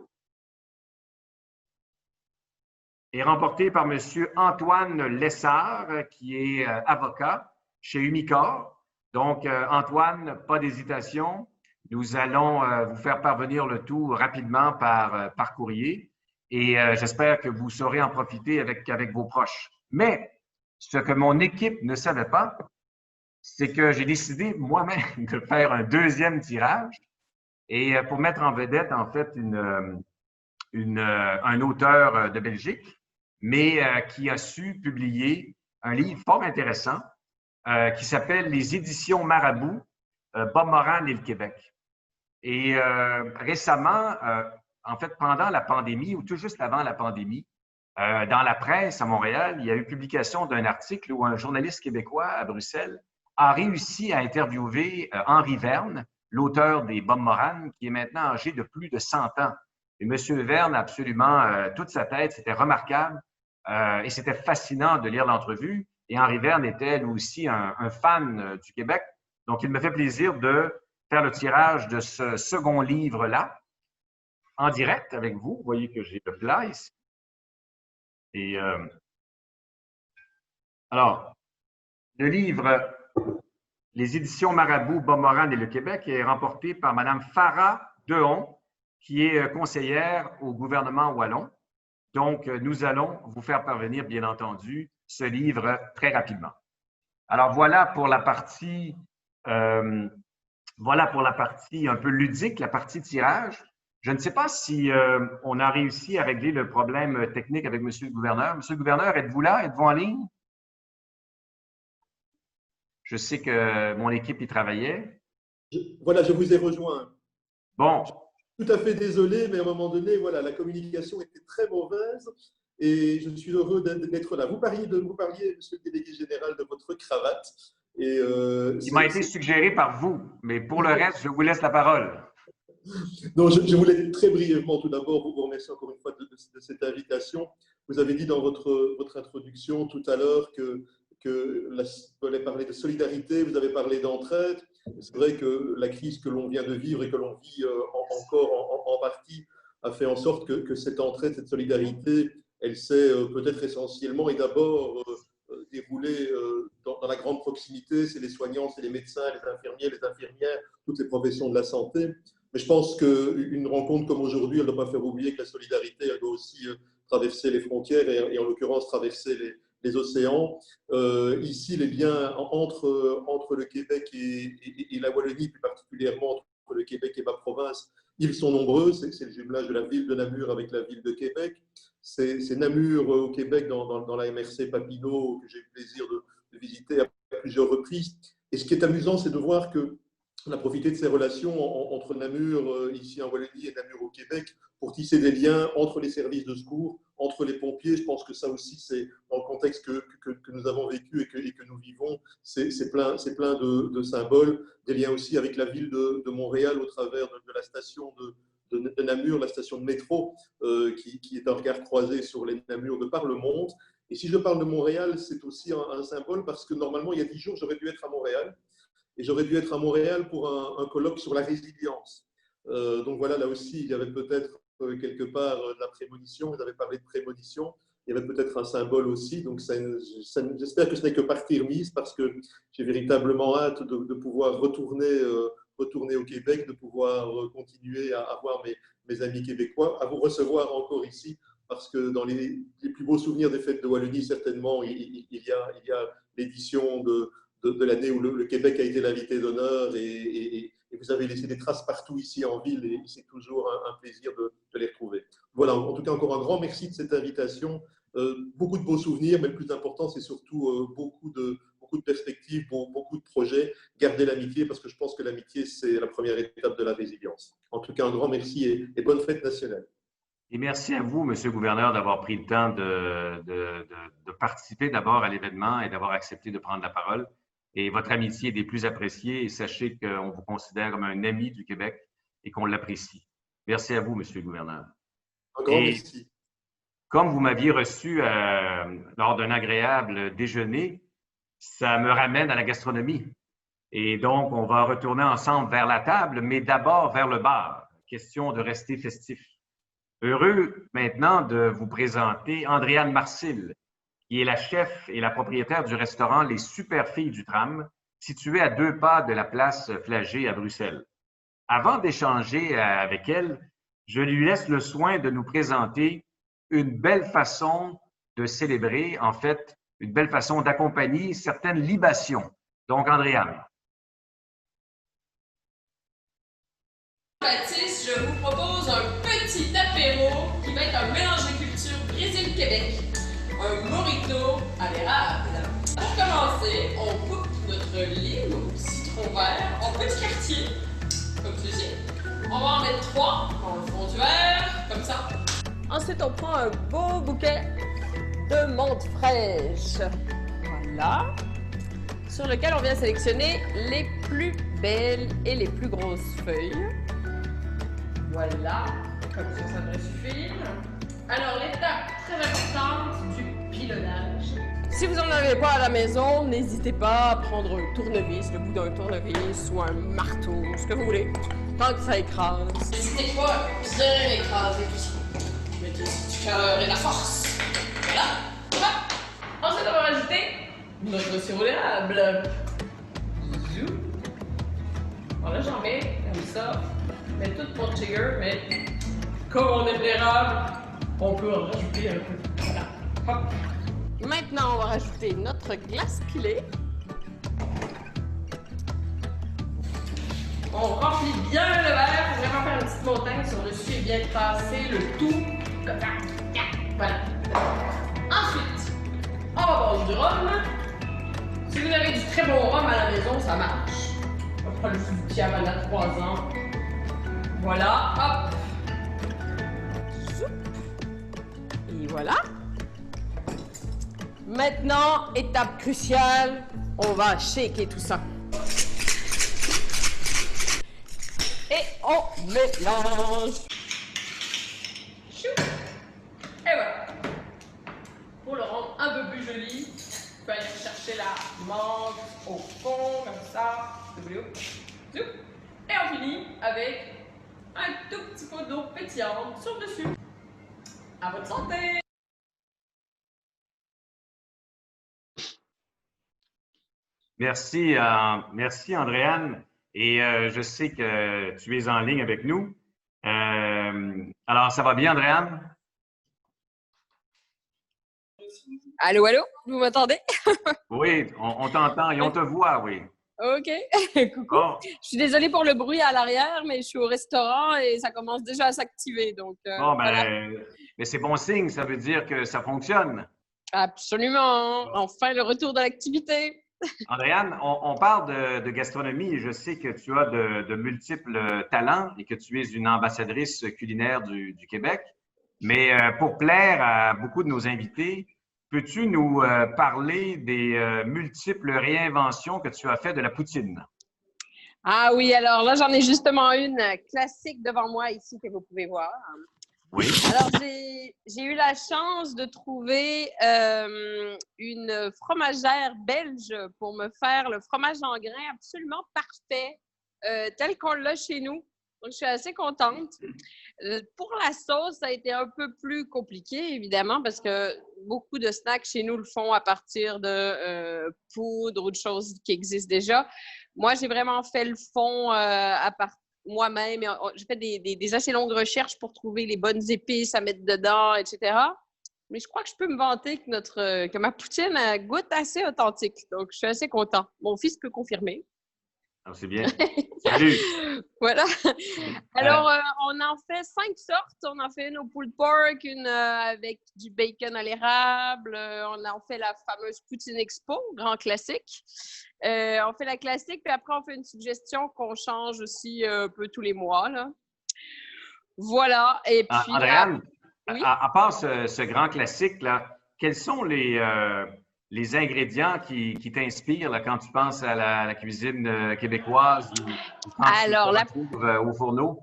est remporté par M. Antoine Lessard, qui est avocat chez Umicore. Donc, Antoine, pas d'hésitation. Nous allons vous faire parvenir le tout rapidement par courrier et j'espère que vous saurez en profiter avec vos proches. Mais ce que mon équipe ne savait pas, c'est que j'ai décidé moi-même de faire un deuxième tirage et pour mettre en vedette, en fait, un auteur de Belgique, mais qui a su publier un livre fort intéressant qui s'appelle « Les éditions Marabout, Bob Moran et le Québec ». Et récemment, en fait, pendant la pandémie ou tout juste avant la pandémie, dans la presse à Montréal, il y a eu publication d'un article où un journaliste québécois à Bruxelles a réussi à interviewer Henri Verne, l'auteur des Bob Moran, qui est maintenant âgé de plus de 100 ans. Et M. Verne, absolument toute sa tête, c'était remarquable et c'était fascinant de lire l'entrevue. Et Henri Verne était lui aussi un fan du Québec. Donc, il me fait plaisir de faire le tirage de ce second livre-là en direct avec vous. Vous voyez que j'ai le plat ici. Et alors, le livre « Les éditions Marabout, Bob Moran et le Québec » est remporté par Mme Farah Dehon, qui est conseillère au gouvernement wallon. Donc, nous allons vous faire parvenir, bien entendu, ce livre très rapidement. Alors, voilà pour la partie un peu ludique, la partie tirage. Je ne sais pas si on a réussi à régler le problème technique avec M. le gouverneur. Monsieur le gouverneur, êtes-vous là? Êtes-vous en ligne? Je sais que mon équipe y travaillait. Voilà, je vous ai rejoint. Bon, tout à fait désolé, mais à un moment donné, voilà, la communication était très mauvaise et je suis heureux d'être là. Vous parliez, monsieur le délégué général, de votre cravate. Et, il m'a été suggéré par vous, mais pour le reste, je vous laisse la parole. Non, je voulais très brièvement tout d'abord vous remercier encore une fois de cette invitation. Vous avez dit dans votre introduction tout à l'heure que vous avez parlé de solidarité, vous avez parlé d'entraide. C'est vrai que la crise que l'on vient de vivre et que l'on vit encore en partie a fait en sorte que cette entraide, cette solidarité, elle s'est peut-être essentiellement et d'abord déroulée dans la grande proximité. C'est les soignants, c'est les médecins, les infirmiers, les infirmières, toutes les professions de la santé. Mais je pense qu'une rencontre comme aujourd'hui, elle ne doit pas faire oublier que la solidarité, elle doit aussi traverser les frontières et en l'occurrence traverser les océans. Ici, les liens entre le Québec et la Wallonie, plus particulièrement entre le Québec et ma province, ils sont nombreux. C'est le jumelage de la ville de Namur avec la ville de Québec. C'est Namur au Québec dans la MRC Papineau que j'ai eu le plaisir de visiter à plusieurs reprises. Et ce qui est amusant, c'est de voir que on a profité de ces relations entre Namur, ici en Wallonie, et Namur au Québec pour tisser des liens entre les services de secours, entre les pompiers. Je pense que ça aussi, c'est dans le contexte que nous avons vécu et que nous vivons, c'est plein de symboles. Des liens aussi avec la ville de Montréal au travers de la station de Namur, la station de métro, qui est un regard croisé sur les Namur de par le monde. Et si je parle de Montréal, c'est aussi un symbole parce que normalement, il y a 10 jours, j'aurais dû être à Montréal. Et j'aurais dû être à Montréal pour un colloque sur la résilience. Donc voilà, là aussi, il y avait peut-être quelque part de la prémonition. Vous avez parlé de prémonition. Il y avait peut-être un symbole aussi. Donc j'espère que ce n'est que partie remise parce que j'ai véritablement hâte de pouvoir retourner au Québec, de pouvoir continuer à voir mes amis québécois, à vous recevoir encore ici. Parce que dans les plus beaux souvenirs des fêtes de Wallonie, certainement, il y a l'édition de l'année où le Québec a été l'invité d'honneur et vous avez laissé des traces partout ici en ville et c'est toujours un plaisir de les retrouver. Voilà, en tout cas, encore un grand merci de cette invitation. Beaucoup de beaux souvenirs, mais le plus important, c'est surtout beaucoup de perspectives, beaucoup de projets. Gardez l'amitié parce que je pense que l'amitié, c'est la première étape de la résilience. En tout cas, un grand merci et bonne fête nationale. Et merci à vous, Monsieur le gouverneur, d'avoir pris le temps de participer d'abord à l'événement et d'avoir accepté de prendre la parole. Et votre amitié est des plus appréciées et sachez qu'on vous considère comme un ami du Québec et qu'on l'apprécie. Merci à vous, Monsieur le gouverneur. Un grand merci. Comme vous m'aviez reçu lors d'un agréable déjeuner, ça me ramène à la gastronomie. Et donc, on va retourner ensemble vers la table, mais d'abord vers le bar. Question de rester festif. Heureux maintenant de vous présenter Andréane Marcil, qui est la chef et la propriétaire du restaurant Les Super Filles du Tram, situé à 2 pas de la place Flagey à Bruxelles. Avant d'échanger avec elle, je lui laisse le soin de nous présenter une belle façon de célébrer, en fait, une belle façon d'accompagner certaines libations. Donc, Andréane. Baptiste, je vous propose un petit apéro qui va être un mélange de culture Brésil-Québec. Un mojito à l'érable. Pour commencer, on coupe notre lime au citron vert en petits quartiers, comme ceci. On va en mettre 3 dans le fond du verre, comme ça. Ensuite, on prend un beau bouquet de menthe fraîche. Voilà. Sur lequel on vient sélectionner les plus belles et les plus grosses feuilles. Voilà. Comme ça devrait suffire. Alors, l'étape très importante du pilonnage. Si vous n'en avez pas à la maison, n'hésitez pas à prendre un tournevis, le bout d'un tournevis ou un marteau, ce que vous voulez, tant que ça écrase. N'hésitez pas à bien écraser tout ça. Mettez du cœur et de la force. Voilà. Ensuite, on va rajouter notre sirop d'érable. Alors là, j'en mets comme ça. Mais tout pour trigger, mais comme on aime l'érable, on peut en rajouter un peu. Voilà. Hop. Maintenant, on va rajouter notre glace pilée. On remplit bien le verre pour vraiment faire une petite montagne sur le dessus et bien passer le tout. Voilà. Ensuite, on va boire du rhum. Si vous avez du très bon rhum à la maison, ça marche. On va prendre le petit Havana 3 ans. Voilà, hop. Zoup. Et voilà. Maintenant, étape cruciale, on va shaker tout ça. Et on mélange. Chou. Et voilà. Pour le rendre un peu plus joli, tu peux aller chercher la menthe au fond, comme ça. Zoup. Et on finit avec un tout petit peu d'eau pétillante sur le dessus. À votre santé! Merci, merci Andréane. Et je sais que tu es en ligne avec nous. Alors, ça va bien, Andréane? Allô, allô? Vous m'entendez? Oui, on t'entend et on te voit, oui. OK. Coucou. Bon, Je suis désolée pour le bruit à l'arrière, mais je suis au restaurant et ça commence déjà à s'activer. Donc, bon voilà. mais c'est bon signe, ça veut dire que ça fonctionne. Absolument. Enfin, le retour de l'activité. Andréane, on parle de gastronomie et je sais que tu as de multiples talents et que tu es une ambassadrice culinaire du Québec. Mais pour plaire à beaucoup de nos invités, peux-tu nous parler des multiples réinventions que tu as fait de la poutine? Ah oui, alors là, j'en ai justement une classique devant moi ici que vous pouvez voir. Oui. Alors, j'ai eu la chance de trouver une fromagère belge pour me faire le fromage en grains absolument parfait, tel qu'on l'a chez nous. Donc, je suis assez contente. Pour la sauce, ça a été un peu plus compliqué, évidemment, parce que beaucoup de snacks chez nous le font à partir de poudre ou de choses qui existent déjà. Moi, j'ai vraiment fait le fond à partir moi-même. J'ai fait des assez longues recherches pour trouver les bonnes épices à mettre dedans, etc. Mais je crois que je peux me vanter que ma poutine goûte assez authentique. Donc, je suis assez contente. Mon fils peut confirmer. Ah, c'est bien. Salut! Voilà. Alors, on en fait 5 sortes. On en fait une au pulled pork, une avec du bacon à l'érable. On en fait la fameuse Poutine Expo, grand classique. On fait la classique, puis après, on fait une suggestion qu'on change aussi un peu tous les mois, là. Voilà. Et puis, Andréane, oui? à part ce grand classique-là, quels sont les ingrédients qui t'inspirent là, quand tu penses à la cuisine québécoise ou quand Alors, tu te retrouves au fourneau?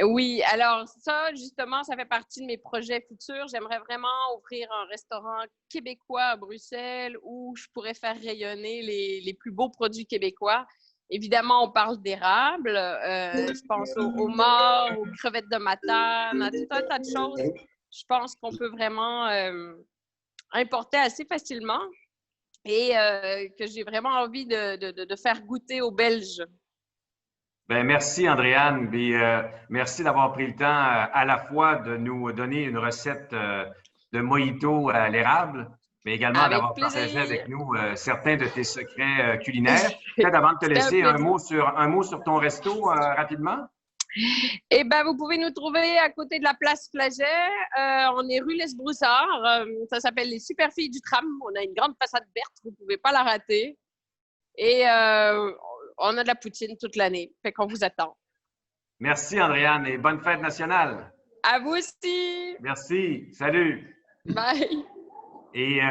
Oui, alors ça, justement, ça fait partie de mes projets futurs. J'aimerais vraiment ouvrir un restaurant québécois à Bruxelles où je pourrais faire rayonner les plus beaux produits québécois. Évidemment, on parle d'érable. Je pense aux homards, aux crevettes de Matane, à tout un tas de choses. Je pense qu'on peut vraiment importer assez facilement et que j'ai vraiment envie de faire goûter aux Belges. Ben, merci, Andréane. Merci d'avoir pris le temps à la fois de nous donner une recette de mojito à l'érable, mais également d'avoir partagé avec nous certains de tes secrets culinaires. Peut-être avant de te laisser un mot sur ton resto rapidement. Eh bien, vous pouvez nous trouver à côté de la place Flaget. On est rue Les-Broussards. Ça s'appelle les Super Filles du Tram. On a une grande façade verte. Vous ne pouvez pas la rater. Et on a de la poutine toute l'année. Fait qu'on vous attend. Merci, Andréane, et bonne fête nationale. À vous aussi. Merci. Salut. Bye. Et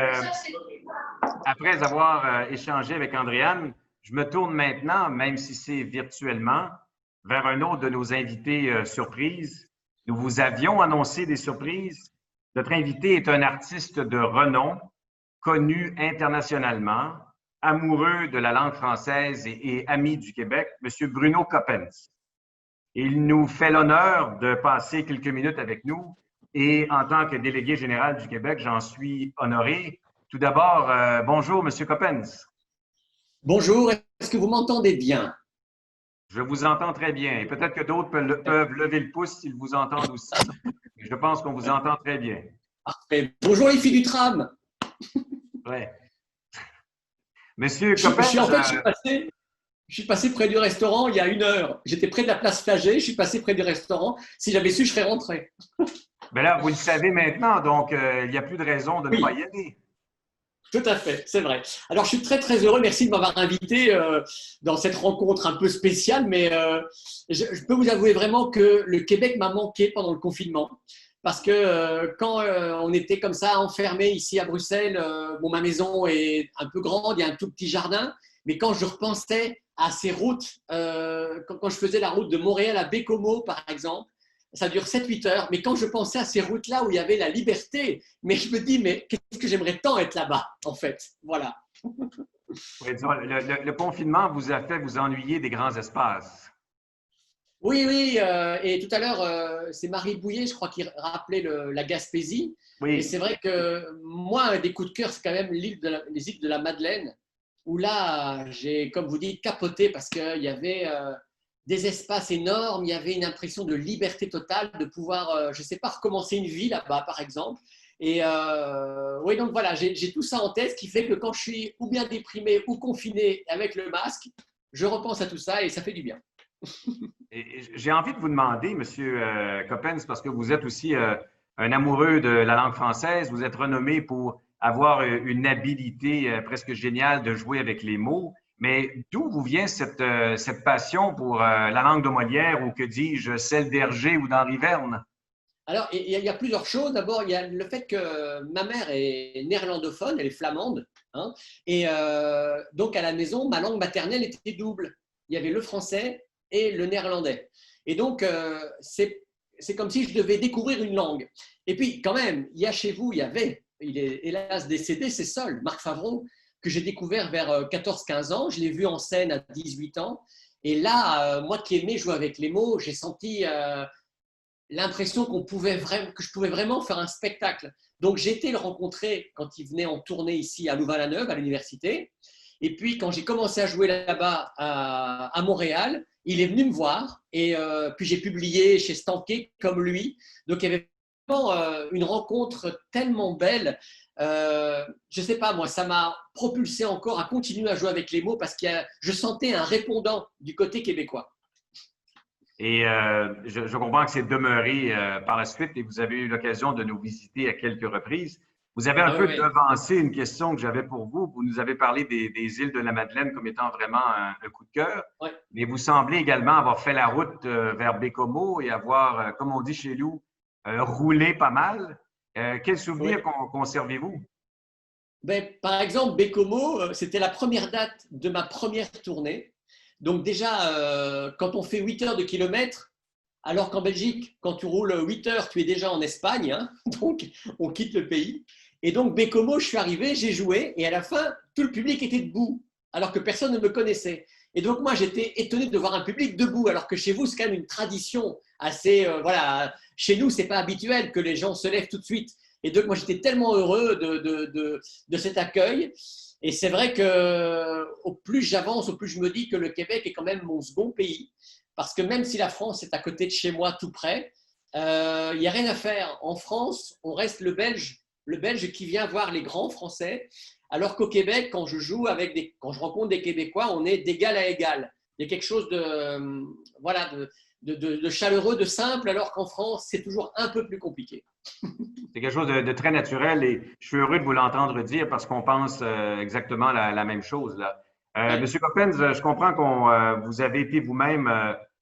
après avoir échangé avec Andréane, je me tourne maintenant, même si c'est virtuellement, vers un autre de nos invités surprises. Nous vous avions annoncé des surprises. Notre invité est un artiste de renom, connu internationalement, amoureux de la langue française et ami du Québec, M. Bruno Coppens. Il nous fait l'honneur de passer quelques minutes avec nous et en tant que délégué général du Québec, j'en suis honoré. Tout d'abord, bonjour, M. Coppens. Bonjour, est-ce que vous m'entendez bien? Je vous entends très bien. Et peut-être que d'autres peuvent lever le pouce s'ils vous entendent aussi. Je pense qu'on vous entend très bien. Parfait. Bonjour les filles du tram. Oui. Monsieur Coppens, je suis passé près du restaurant il y a 1 heure. J'étais près de la place Flaget, je suis passé près du restaurant. Si j'avais su, je serais rentré. Ben là, vous le savez maintenant, donc il n'y a plus de raison de ne pas y aller. Tout à fait, c'est vrai. Alors, je suis très, très heureux. Merci de m'avoir invité dans cette rencontre un peu spéciale, mais je peux vous avouer vraiment que le Québec m'a manqué pendant le confinement. Parce que quand on était comme ça enfermé ici à Bruxelles, bon, ma maison est un peu grande, il y a un tout petit jardin, mais quand je repensais à ces routes, quand je faisais la route de Montréal à Bécomo, par exemple, ça dure 7-8 heures, mais quand je pensais à ces routes-là où il y avait la liberté, mais je me dis, mais qu'est-ce que j'aimerais tant être là-bas, en fait. Voilà. Oui, disons, le confinement vous a fait vous ennuyer des grands espaces. Oui, oui, et tout à l'heure, c'est Marie Bouillet, je crois, qui rappelait la Gaspésie. Oui. Et c'est vrai que moi, un des coups de cœur, c'est quand même les îles de la Madeleine, où là, j'ai, comme vous dites, capoté parce qu'il y avait des espaces énormes, il y avait une impression de liberté totale, de pouvoir, je ne sais pas, recommencer une vie là-bas, par exemple. Et oui, donc voilà, j'ai tout ça en tête, ce qui fait que quand je suis ou bien déprimé ou confiné avec le masque, je repense à tout ça et ça fait du bien. J'ai envie de vous demander, Monsieur Coppens, parce que vous êtes aussi un amoureux de la langue française, vous êtes renommé pour avoir une habilité presque géniale de jouer avec les mots, mais d'où vous vient cette passion pour la langue de Molière ou que dis-je, celle d'Hergé ou d'Henri Verne? Alors, il y a plusieurs choses. D'abord, il y a le fait que ma mère est néerlandophone, elle est flamande, hein, et donc à la maison, ma langue maternelle était double. Il y avait le français et le néerlandais. Et donc, c'est comme si je devais découvrir une langue. Et puis, quand même, il y a chez vous, il est hélas décédé, c'est Sol, Marc Favreau, que j'ai découvert vers 14-15 ans. Je l'ai vu en scène à 18 ans. Et là, moi qui aimais jouer avec les mots, j'ai senti l'impression que je pouvais vraiment faire un spectacle. Donc, j'ai été le rencontrer quand il venait en tournée ici à Louvain-la-Neuve, à l'université. Et puis, quand j'ai commencé à jouer là-bas à Montréal, il est venu me voir et puis j'ai publié chez Stanké comme lui. Donc, il y avait vraiment une rencontre tellement belle. Je ne sais pas, moi, ça m'a propulsé encore à continuer à jouer avec les mots parce que je sentais un répondant du côté québécois. Et je comprends que c'est demeuré par la suite et vous avez eu l'occasion de nous visiter à quelques reprises. Vous avez un peu devancé une question que j'avais pour vous. Vous nous avez parlé des îles de la Madeleine comme étant vraiment un coup de cœur. Ouais. Mais vous semblez également avoir fait la route vers Bécomo et avoir, comme on dit chez nous, roulé pas mal. Quels souvenirs conservez-vous? Ben, par exemple, Bécomo, c'était la première date de ma première tournée. Donc déjà, quand on fait 8 heures de kilomètre, alors qu'en Belgique, quand tu roules 8 heures, tu es déjà en Espagne, hein, donc on quitte le pays. Et donc, Bécomo, je suis arrivé, j'ai joué, et à la fin, tout le public était debout, alors que personne ne me connaissait. Et donc, moi, j'étais étonné de voir un public debout, alors que chez vous, c'est quand même une tradition assez… voilà, chez nous, ce n'est pas habituel que les gens se lèvent tout de suite. Et donc, moi, j'étais tellement heureux de cet accueil. Et c'est vrai qu'au plus j'avance, au plus je me dis que le Québec est quand même mon second pays. Parce que même si la France est à côté de chez moi, tout près, il n'y a rien à faire. En France, on reste le Belge qui vient voir les grands Français, alors qu'au Québec, quand je rencontre des Québécois, on est d'égal à égal. Il y a quelque chose de chaleureux, de simple, alors qu'en France, c'est toujours un peu plus compliqué. C'est quelque chose de très naturel et je suis heureux de vous l'entendre dire parce qu'on pense exactement la même chose, là. Monsieur Coppens, je comprends que vous avez été vous-même,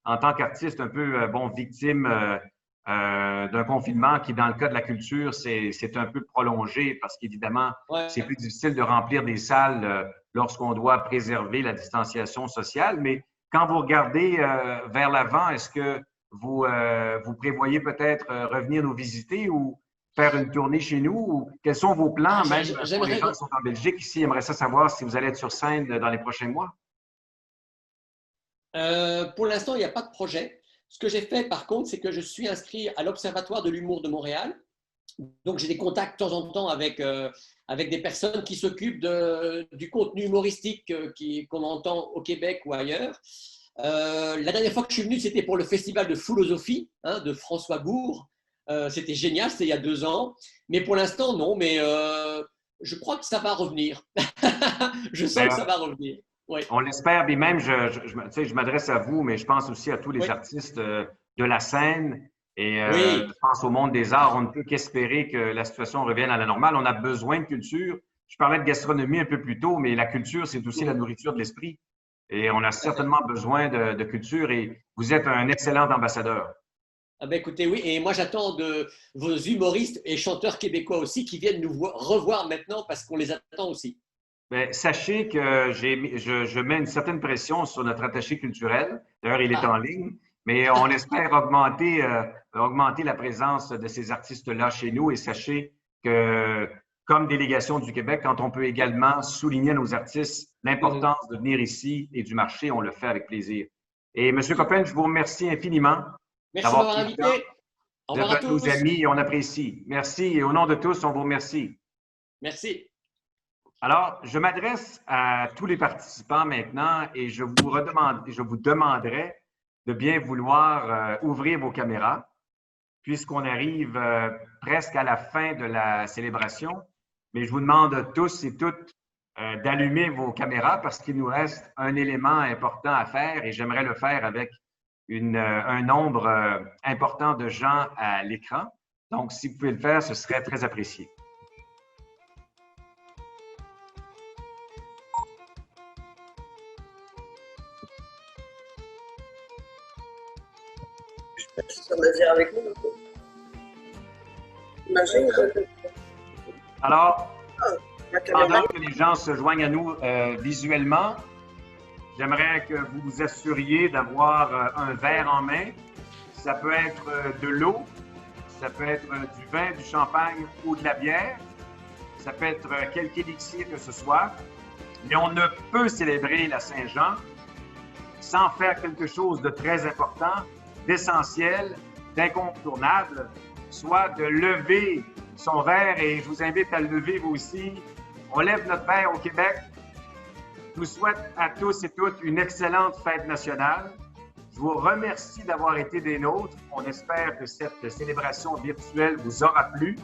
en tant qu'artiste, un peu victime d'un confinement qui, dans le cas de la culture, c'est un peu prolongé parce qu'évidemment, c'est plus difficile de remplir des salles lorsqu'on doit préserver la distanciation sociale. Mais quand vous regardez vers l'avant, est-ce que vous prévoyez peut-être revenir nous visiter ou faire une tournée chez nous? Ou quels sont vos plans, même pour les gens qui sont en Belgique ici? J'aimerais savoir si vous allez être sur scène dans les prochains mois. Pour l'instant, il n'y a pas de projet. Ce que j'ai fait, par contre, c'est que je suis inscrit à l'Observatoire de l'humour de Montréal. Donc, j'ai des contacts de temps en temps avec des personnes qui s'occupent du contenu humoristique qu'on entend au Québec ou ailleurs. La dernière fois que je suis venu, c'était pour le festival de philosophie de François Gour. C'était génial, c'était il y a 2 ans. Mais pour l'instant, non. Mais je crois que ça va revenir. Je sens que ça va revenir. Ouais. On l'espère. Et même, je m'adresse à vous, mais je pense aussi à tous les artistes de la scène. Et je pense au monde des arts. On ne peut qu'espérer que la situation revienne à la normale. On a besoin de culture. je parlais de gastronomie un peu plus tôt, mais la culture, c'est aussi la nourriture de l'esprit. Et on a certainement besoin de culture et vous êtes un excellent ambassadeur. Ah ben écoutez, oui, et moi j'attends de vos humoristes et chanteurs québécois aussi qui viennent nous revoir maintenant parce qu'on les attend aussi. Bien, sachez que je mets une certaine pression sur notre attaché culturel. D'ailleurs, il est en ligne, mais on espère augmenter la présence de ces artistes-là chez nous. Et sachez que, comme délégation du Québec, quand on peut également souligner à nos artistes l'importance de venir ici et du marché, on le fait avec plaisir. Et M. Coppen, je vous remercie infiniment. Merci d'avoir invité. Au revoir à tous. Nos amis, on apprécie. Merci et au nom de tous, on vous remercie. Merci. Alors, je m'adresse à tous les participants maintenant et je vous demanderai de bien vouloir ouvrir vos caméras puisqu'on arrive presque à la fin de la célébration. Mais je vous demande tous et toutes d'allumer vos caméras parce qu'il nous reste un élément important à faire et j'aimerais le faire avec un nombre important de gens à l'écran. Donc, si vous pouvez le faire, ce serait très apprécié. Ça va dire avec nous. Imagine. Alors, pendant que les gens se joignent à nous visuellement, j'aimerais que vous vous assuriez d'avoir un verre en main. Ça peut être de l'eau, ça peut être du vin, du champagne ou de la bière. Ça peut être quelque élixir que ce soit. Mais on ne peut célébrer la Saint-Jean sans faire quelque chose de très important, d'essentiel, d'incontournable, soit de lever son verre. Et je vous invite à le lever vous aussi. On lève notre verre au Québec. Je vous souhaite à tous et toutes une excellente fête nationale. Je vous remercie d'avoir été des nôtres. On espère que cette célébration virtuelle vous aura plu.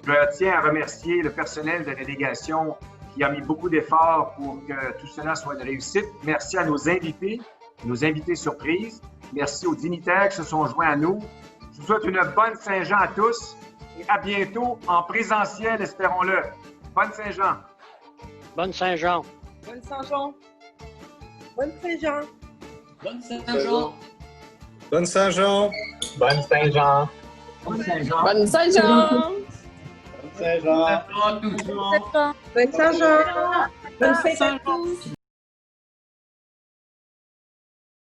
Je tiens à remercier le personnel de la délégation qui a mis beaucoup d'efforts pour que tout cela soit une réussite. Merci à nos invités surprises. Merci aux dignitaires qui se sont joints à nous. Je vous souhaite une bonne Saint-Jean à tous et à bientôt en présentiel, espérons-le. Bonne Saint-Jean. Bonne Saint-Jean. Bonne Saint-Jean. Bonne Saint-Jean. Bonne Saint-Jean. Bonne Saint-Jean. Bonne Saint-Jean. Bonne Saint-Jean. Bonne Saint-Jean. Bonne Saint-Jean. Bonne Saint-Jean. Bonne fête à tous.